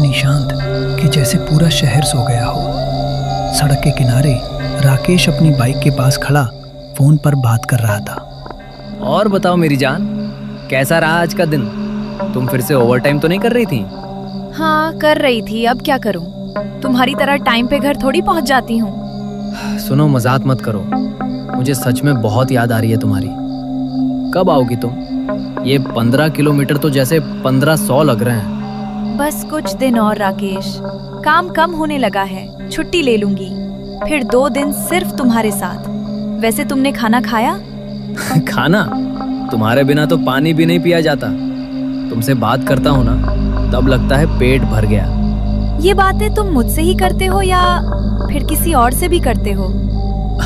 इतनी शांत कि जैसे पूरा शहर सो गया हो। सड़क के किनारे राकेश अपनी बाइक के पास खड़ा फोन पर बात कर रहा था। और बताओ मेरी जान, कैसा रहा आज का दिन? तुम फिर से ओवरटाइम तो नहीं कर रही थी? हाँ, कर रही थी। अब क्या करूं? तुम्हारी तरह टाइम पे घर थोड़ी पहुंच जाती हूँ। सुनो, मजाक मत करो। मुझे सच में बहुत याद आ रही है तुम्हारी। कब आओगी तुम? ये 15 किलोमीटर तो जैसे 1500 लग रहे हैं। बस कुछ दिन और राकेश, काम कम होने लगा है। छुट्टी ले लूंगी, फिर 2 दिन सिर्फ तुम्हारे साथ। वैसे तुमने खाना खाया? खाना? तुम्हारे बिना तो पानी भी नहीं पिया जाता। तुमसे बात करता हूँ ना, तब लगता है पेट भर गया। ये बातें तुम मुझसे ही करते हो या फिर किसी और से भी करते हो?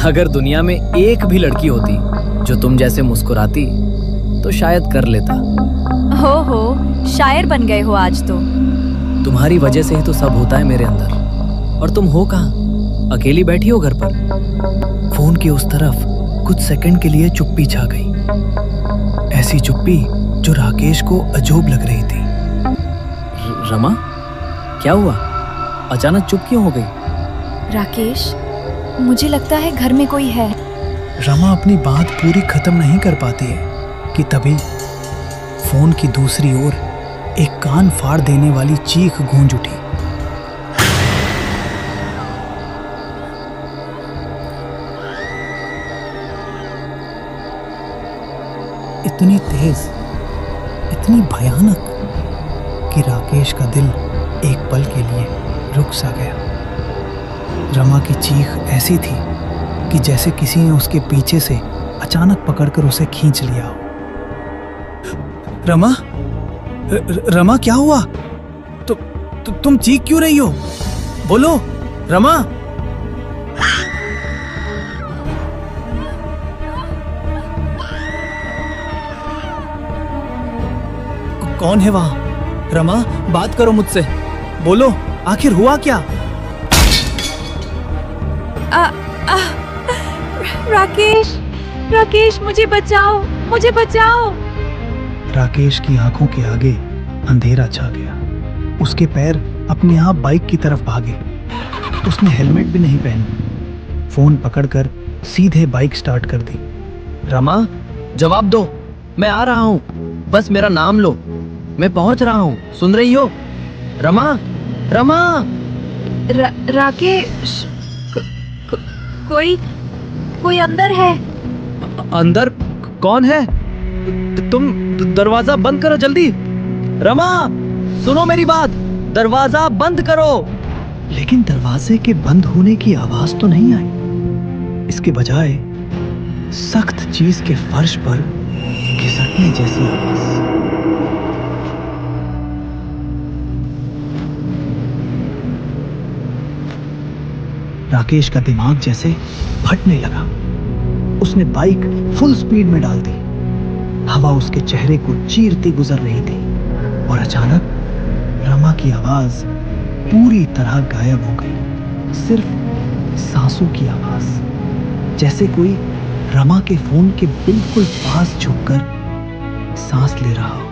अगर दुनिया में एक भी लड़की होती जो तुम जैसे मुस्कुराती तो शायद कर लेता। हो, शायर बन गए हो आज तो। तुम्हारी वजह से ही तो सब होता है मेरे अंदर। और तुम हो कहाँ? अकेली बैठी हो घर पर? फोन की उस तरफ कुछ सेकंड के लिए चुप्पी छा गई। ऐसी चुप्पी जो राकेश को अजूब लग रही थी। रमा, क्या हुआ? अचानक चुप क्यों हो गई? राकेश, मुझे लगता है घर में कोई है। रमा अपनी बात पूरी खत्म नहीं कर पाती है कि तभी फोन की दूसरी ओर एक कान फाड़ देने वाली चीख गूंज उठी। इतनी तेज, इतनी भयानक कि राकेश का दिल एक पल के लिए रुक सा गया। रमा की चीख ऐसी थी कि जैसे किसी ने उसके पीछे से अचानक पकड़कर उसे खींच लिया हो। रमा क्या हुआ? तुम चीख क्यों रही हो? बोलो रमा। कौन है वहां? रमा, बात करो मुझसे। बोलो, आखिर हुआ क्या? राकेश, मुझे बचाओ, मुझे बचाओ। राकेश की आंखों के आगे अंधेरा छा गया। उसके पैर अपने आप बाइक की तरफ भागे। उसने हेलमेट भी नहीं पहनी। फोन पकड़कर सीधे बाइक स्टार्ट कर दी। रमा, जवाब दो। मैं आ रहा हूँ, बस मेरा नाम लो। मैं पहुंच रहा हूँ, सुन रही हो? रमा, रमा। राकेश, कोई अंदर है? अंदर? कौन है? तुम दरवाजा बंद करो जल्दी। रमा, सुनो मेरी बात, दरवाजा बंद करो। लेकिन दरवाजे के बंद होने की आवाज तो नहीं आई। इसके बजाय सख्त चीज के फर्श पर घिसटने जैसी आवाज। राकेश का दिमाग जैसे फटने लगा। उसने बाइक फुल स्पीड में डाल दी। हवा उसके चेहरे को चीरती गुजर रही थी और अचानक रमा की आवाज पूरी तरह गायब हो गई। सिर्फ सांसों की आवाज, जैसे कोई रमा के फोन के बिल्कुल पास झुककर सांस ले रहा हो।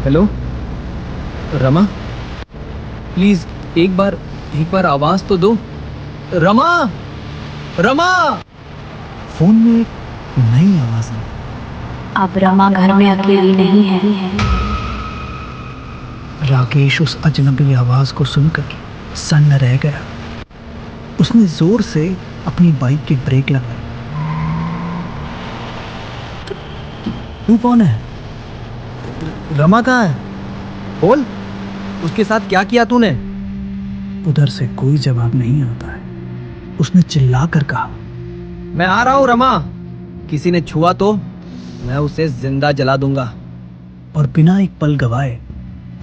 हेलो रमा, प्लीज एक बार आवाज तो दो। रमा, रमा। फोन में एक नई आवाज आई। अब रमा घर में अकेली नहीं है। राकेश उस अजनबी आवाज को सुनकर सन्न रह गया। उसने जोर से अपनी बाइक की ब्रेक लगाई। तू कौन है? रमा कहाँ है? बोल, उसके साथ क्या किया तूने? उधर से कोई जवाब नहीं आता है। उसने चिल्लाकर कहा, मैं आ रहा हूँ रमा। किसी ने छुआ तो मैं उसे जिंदा जला दूंगा। और बिना एक पल गवाए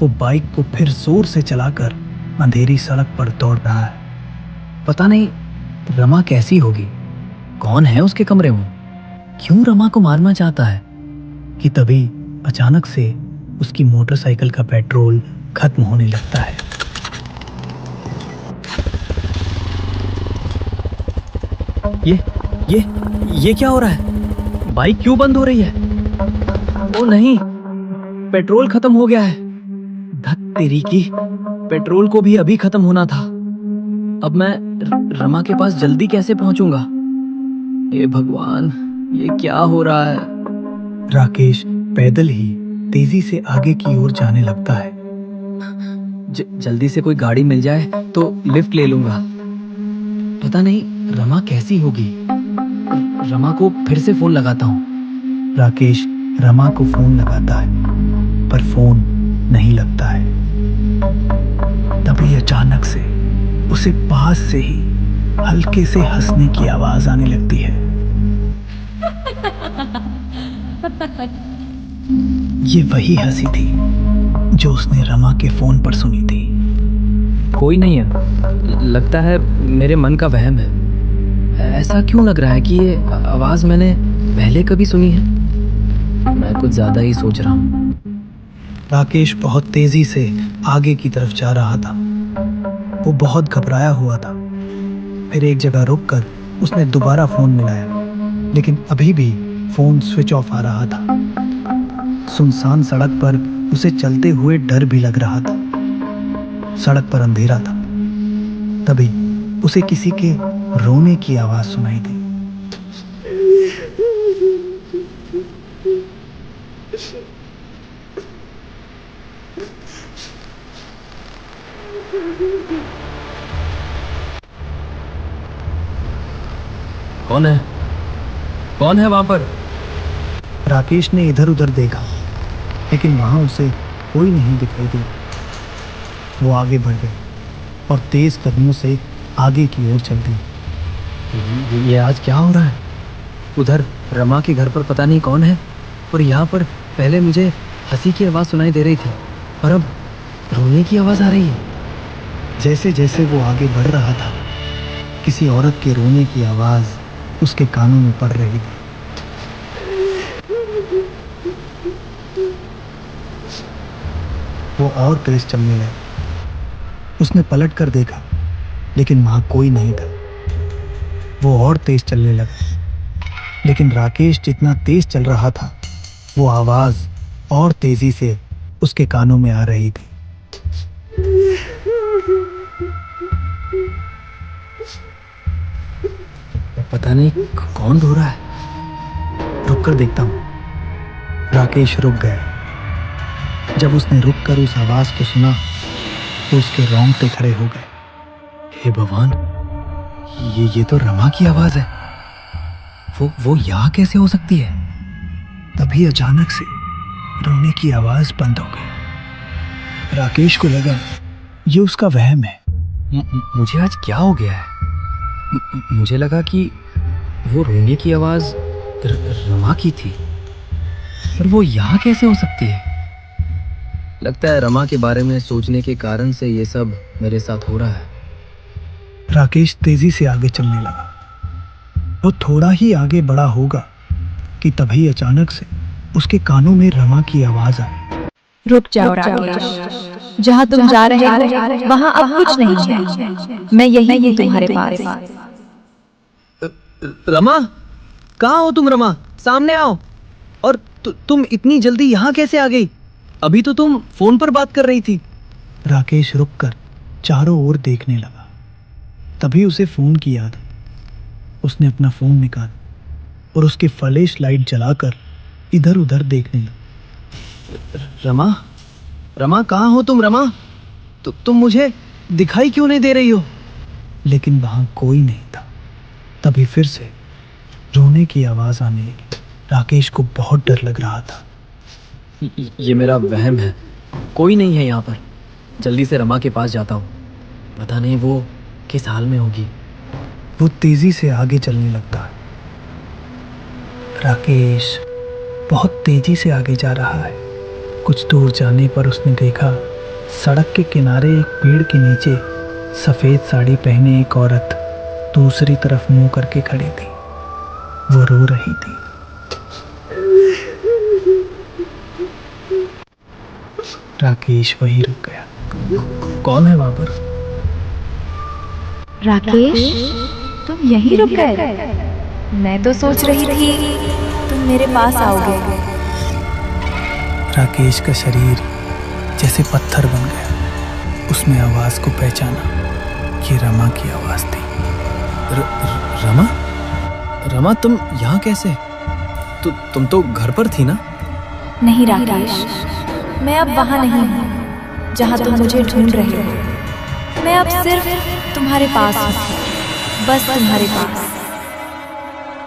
वो बाइक को फिर जोर से चलाकर अंधेरी सड़क पर दौड़ रहा है। पता नहीं रमा कैसी होगी, कौन है उसके कमरे में, क्यों रमा को मारना चाहता है? कि तभी अचानक से उसकी मोटरसाइकिल का पेट्रोल खत्म होने लगता है। ये क्या हो रहा है? बाइक क्यों बंद हो रही है? ओ नहीं, पेट्रोल खत्म हो गया है। धत तेरी की, पेट्रोल को भी अभी खत्म होना था। अब मैं रमा के पास जल्दी कैसे पहुंचूंगा? हे भगवान, ये क्या हो रहा है? राकेश पैदल ही तेजी से आगे की ओर जाने लगता है। जल्दी से कोई गाड़ी मिल जाए तो लिफ्ट ले लूंगा। पता नहीं रमा कैसी होगी। रमा को फिर से फोन लगाता हूँ। राकेश रमा को फोन लगाता है पर फोन नहीं लगता है। तभी अचानक से उसे पास से ही हल्के से हंसने की आवाज आने लगती है। ये वही हंसी थी जो उसने रमा के फोन पर सुनी थी। कोई नहीं है, लगता है मेरे मन का वहम है। ऐसा क्यों लग रहा है कि ये आवाज मैंने पहले कभी सुनी है? मैं कुछ ज्यादा ही सोच रहा हूँ। राकेश बहुत तेजी से आगे की तरफ जा रहा था। वो बहुत घबराया हुआ था। फिर एक जगह रुककर उसने दोबारा फोन मिलाया, लेकिन अभी भी फोन स्विच ऑफ आ रहा था। सुनसान सड़क पर उसे चलते हुए डर भी लग रहा था। सड़क पर अंधेरा था। तभी उसे किसी के रोने की आवाज सुनाई दी। कौन है? कौन है वहां पर? राकेश ने इधर उधर देखा, लेकिन वहां उसे कोई नहीं दिखाई दिया। वो आगे बढ़ गए और तेज कदमों से आगे की ओर चल दी। ये आज क्या हो रहा है? उधर रमा के घर पर पता नहीं कौन है, और यहाँ पर पहले मुझे हंसी की आवाज़ सुनाई दे रही थी, और अब रोने की आवाज़ आ रही है। जैसे जैसे वो आगे बढ़ रहा था, किसी औरत के रोने की आवाज़ उसके कानों में पड़ रही थी। वो और तेज चलने लगा। उसने पलट कर देखा, लेकिन वहां कोई नहीं था। वो और तेज चलने लगा, लेकिन राकेश जितना तेज चल रहा था, वो आवाज और तेजी से उसके कानों में आ रही थी। पता नहीं कौन रो रहा है। रुक कर देखता हूं। राकेश रुक गया। जब उसने रुक कर उस आवाज को सुना तो उसके रोंगटे खड़े हो गए। हे भगवान, ये तो रमा की आवाज है। वो यहाँ कैसे हो सकती है? तभी अचानक से रोने की आवाज बंद हो गई। राकेश को लगा ये उसका वहम है। मुझे आज क्या हो गया है? मुझे लगा कि वो रोने की आवाज रमा की थी, पर वो यहाँ कैसे हो सकती है? लगता है रमा के बारे में सोचने के कारण से ये सब मेरे साथ हो रहा है। राकेश तेजी से आगे चलने लगा। वो थोड़ा ही आगे बढ़ा होगा कि तभी अचानक से उसके कानों में रमा की आवाज आई। रुक जाओ राकेश, जहाँ तुम जा रहे हो वहाँ अब कुछ नहीं है। मैं यही हूँ तुम्हारे पास। रमा, कहाँ हो तुम? रमा, सामने आओ। और तुम इतनी जल्दी यहाँ कैसे आ गई? अभी तो तुम फोन पर बात कर रही थी। राकेश रुककर चारों ओर देखने लगा। तभी उसे फोन की याद। उसने अपना फोन निकाला और उसकी फ्लैश लाइट जलाकर इधर उधर देखने लगा। रमा, रमा कहाँ हो तुम? रमा, तुम मुझे दिखाई क्यों नहीं दे रही हो? लेकिन वहां कोई नहीं था। तभी फिर से रोने की आवाज आने लगी। राकेश को बहुत डर लग रहा था। ये मेरा वहम है, कोई नहीं है यहाँ पर। जल्दी से रमा के पास जाता हूँ। पता नहीं वो किस हाल में होगी। वो तेजी से आगे चलने लगता है। राकेश बहुत तेजी से आगे जा रहा है। कुछ दूर जाने पर उसने देखा सड़क के किनारे एक पेड़ के नीचे सफेद साड़ी पहने एक औरत दूसरी तरफ मुंह करके खड़ी थी। वो रो रही थी। राकेश वहीं रुक गया। कौन है वहां पर? राकेश, तुम यहीं रुक गए? मैं तो सोच रही थी तुम मेरे पास आओगे। राकेश का शरीर जैसे पत्थर बन गया। उसने आवाज को पहचाना। ये रमा की आवाज थी। रमा? रमा, तुम यहाँ कैसे? तुम तो घर पर थी ना? नहीं राकेश, मैं अब वहां नहीं हूँ जहां तुम मुझे ढूंढ रहे हो। मैं अब सिर्फ तुम्हारे पास हूँ, बस तुम्हारे पास।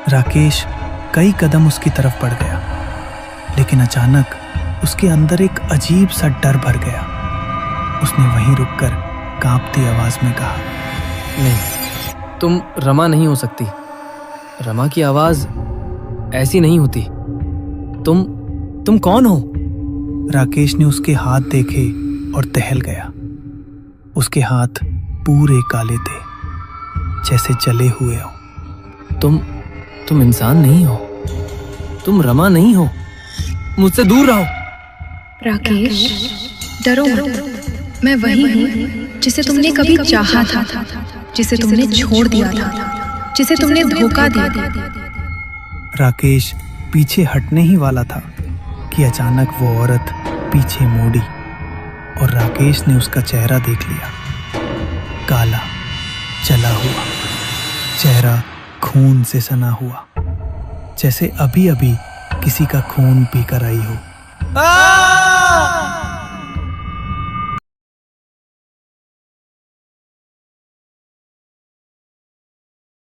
राकेश कई कदम उसकी तरफ बढ़ गया, लेकिन अचानक उसके अंदर एक अजीब सा डर भर गया। उसने वहीं रुककर कांपती आवाज में कहा, नहीं, तुम रमा नहीं हो सकती। रमा की आवाज ऐसी नहीं होती। तुम कौन हो? राकेश ने उसके हाथ देखे और टहल गया। उसके हाथ पूरे काले थे, जैसे जले हुए हो। तुम इंसान नहीं हो। तुम रमा नहीं हो। मुझसे दूर रहो। राकेश, डरो मत। मैं वही हूँ जिसे तुमने कभी चाहा था, जिसे तुमने छोड़ दिया था, जिसे तुमने धोखा दिया। राकेश पीछे हटने ही वाला था कि अचानक वो औरत पीछे मुड़ी और राकेश ने उसका चेहरा देख लिया। काला, जला हुआ चेहरा, खून से सना हुआ, जैसे अभी अभी किसी का खून पीकर आई हो।